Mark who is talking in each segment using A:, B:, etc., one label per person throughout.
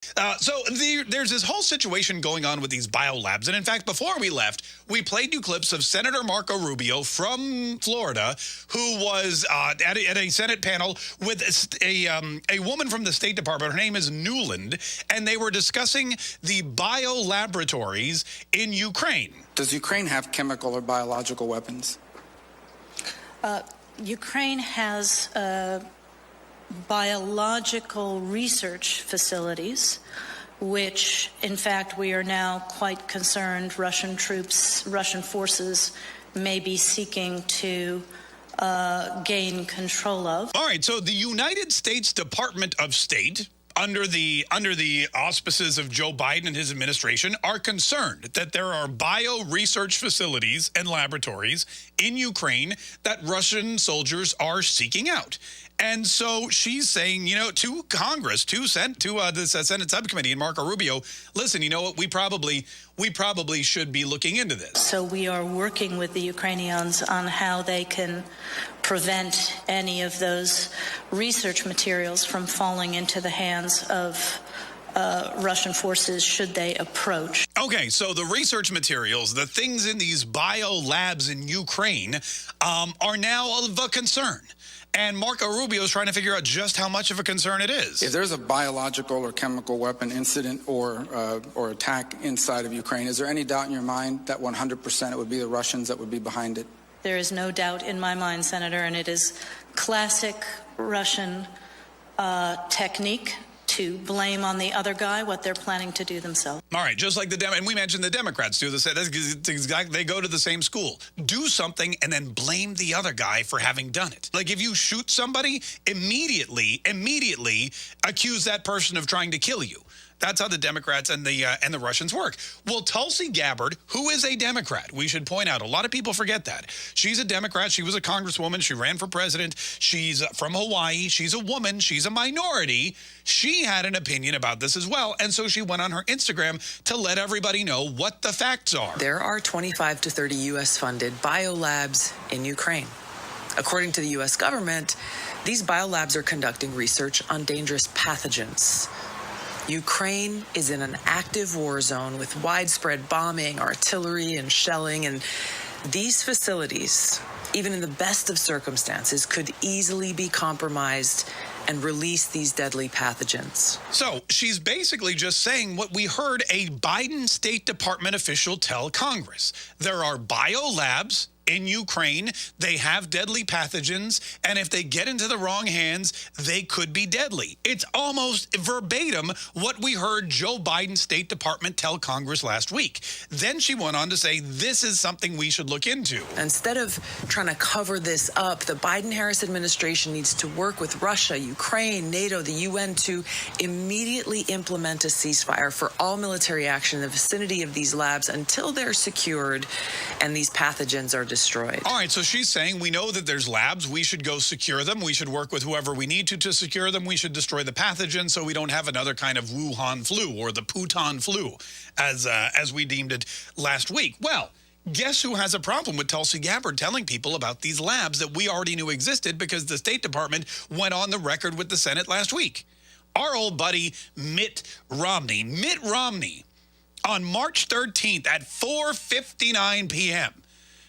A: There's this whole situation going on with these biolabs. And in fact, before we left, we played you clips of Senator Marco Rubio from Florida, who was at a Senate panel with a woman from the State Department. Her name is Newland, and they were discussing the biolaboratories in Ukraine.
B: Does Ukraine have chemical or biological weapons?
C: Ukraine has biological research facilities, which, in fact, we are now quite concerned Russian forces may be seeking to gain control of.
A: All right, so the United States Department of State, under the auspices of Joe Biden and his administration, are concerned that there are bio-research facilities and laboratories in Ukraine that Russian soldiers are seeking out. And so she's saying, to Congress, to the Senate subcommittee and Marco Rubio, listen, you know what, we probably should be looking into this.
C: So we are working with the Ukrainians on how they can prevent any of those research materials from falling into the hands of Russian forces should they approach.
A: Okay, so the research materials, the things in these bio labs in Ukraine are now of a concern. And Marco Rubio is trying to figure out just how much of a concern it is.
B: If there's a biological or chemical weapon incident or attack inside of Ukraine, is there any doubt in your mind that 100% it would be the Russians that would be behind it?
C: There is no doubt in my mind, Senator, and it is classic Russian technique to blame on the other guy what they're planning to do themselves.
A: All right, just like and we mentioned the Democrats do this. They go to the same school. Do something and then blame the other guy for having done it. Like if you shoot somebody, immediately accuse that person of trying to kill you. That's how the Democrats and the Russians work. Well, Tulsi Gabbard, who is a Democrat, we should point out, a lot of people forget that. She's a Democrat. She was a congresswoman. She ran for president. She's from Hawaii. She's a woman. She's a minority. She had an opinion about this as well, and so she went on her Instagram to let everybody know what the facts are.
D: There are 25 to 30 U.S.-funded biolabs in Ukraine. According to the U.S. government, these biolabs are conducting research on dangerous pathogens. Ukraine is in an active war zone with widespread bombing, artillery, and shelling, and these facilities, even in the best of circumstances, could easily be compromised and release these deadly pathogens.
A: So she's basically just saying what we heard a Biden State Department official tell Congress. There are biolabs in Ukraine. They have deadly pathogens, and if they get into the wrong hands, they could be deadly. It's almost verbatim what we heard Joe Biden's State Department tell Congress last week. Then she went on to say this is something we should look into.
D: Instead of trying to cover this up, the Biden-Harris administration needs to work with Russia, Ukraine, NATO, the UN to immediately implement a ceasefire for all military action in the vicinity of these labs until they're secured and these pathogens are destroyed.
A: All right, so she's saying we know that there's labs. We should go secure them. We should work with whoever we need to secure them. We should destroy the pathogen so we don't have another kind of Wuhan flu or the Putin flu, as we deemed it last week. Well, guess who has a problem with Tulsi Gabbard telling people about these labs that we already knew existed because the State Department went on the record with the Senate last week? Our old buddy Mitt Romney. Mitt Romney, on March 13th at 4:59 p.m.,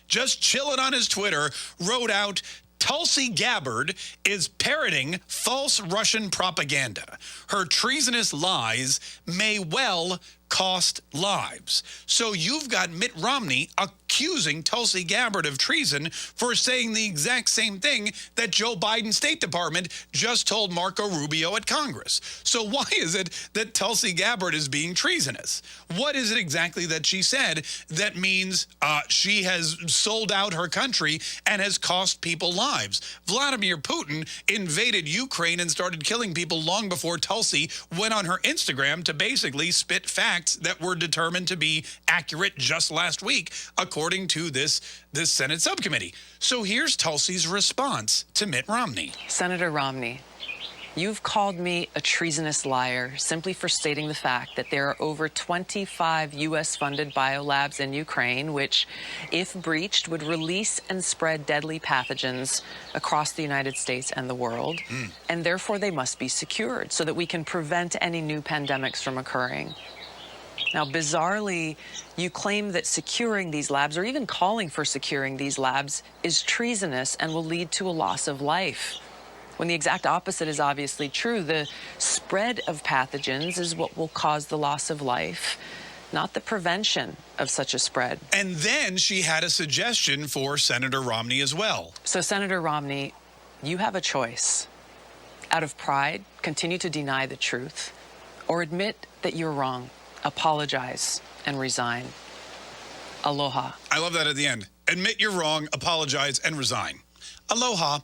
A: just chilling on his Twitter, wrote out, Tulsi Gabbard is parroting false Russian propaganda. Her treasonous lies may well cost lives. So you've got Mitt Romney accusing Tulsi Gabbard of treason for saying the exact same thing that Joe Biden's State Department just told Marco Rubio at Congress. So why is it that Tulsi Gabbard is being treasonous? What is it exactly that she said that means she has sold out her country and has cost people lives? Vladimir Putin invaded Ukraine and started killing people long before Tulsi went on her Instagram to basically spit facts that were determined to be accurate just last week, according to this Senate subcommittee. So here's Tulsi's response to Mitt Romney.
D: Senator Romney, You've called me a treasonous liar simply for stating the fact that there are over 25 U.S.-funded biolabs in Ukraine, which, if breached, would release and spread deadly pathogens across the United States and the world, and therefore they must be secured so that we can prevent any new pandemics from occurring. Now, bizarrely, you claim that securing these labs, or even calling for securing these labs, is treasonous and will lead to a loss of life, when the exact opposite is obviously true. The spread of pathogens is what will cause the loss of life, not the prevention of such a spread.
A: And then she had a suggestion for Senator Romney as well.
D: So, Senator Romney, you have a choice. Out of pride, continue to deny the truth, or admit that you're wrong, apologize, and resign. Aloha.
A: I love that at the end. Admit you're wrong, apologize, and resign. Aloha.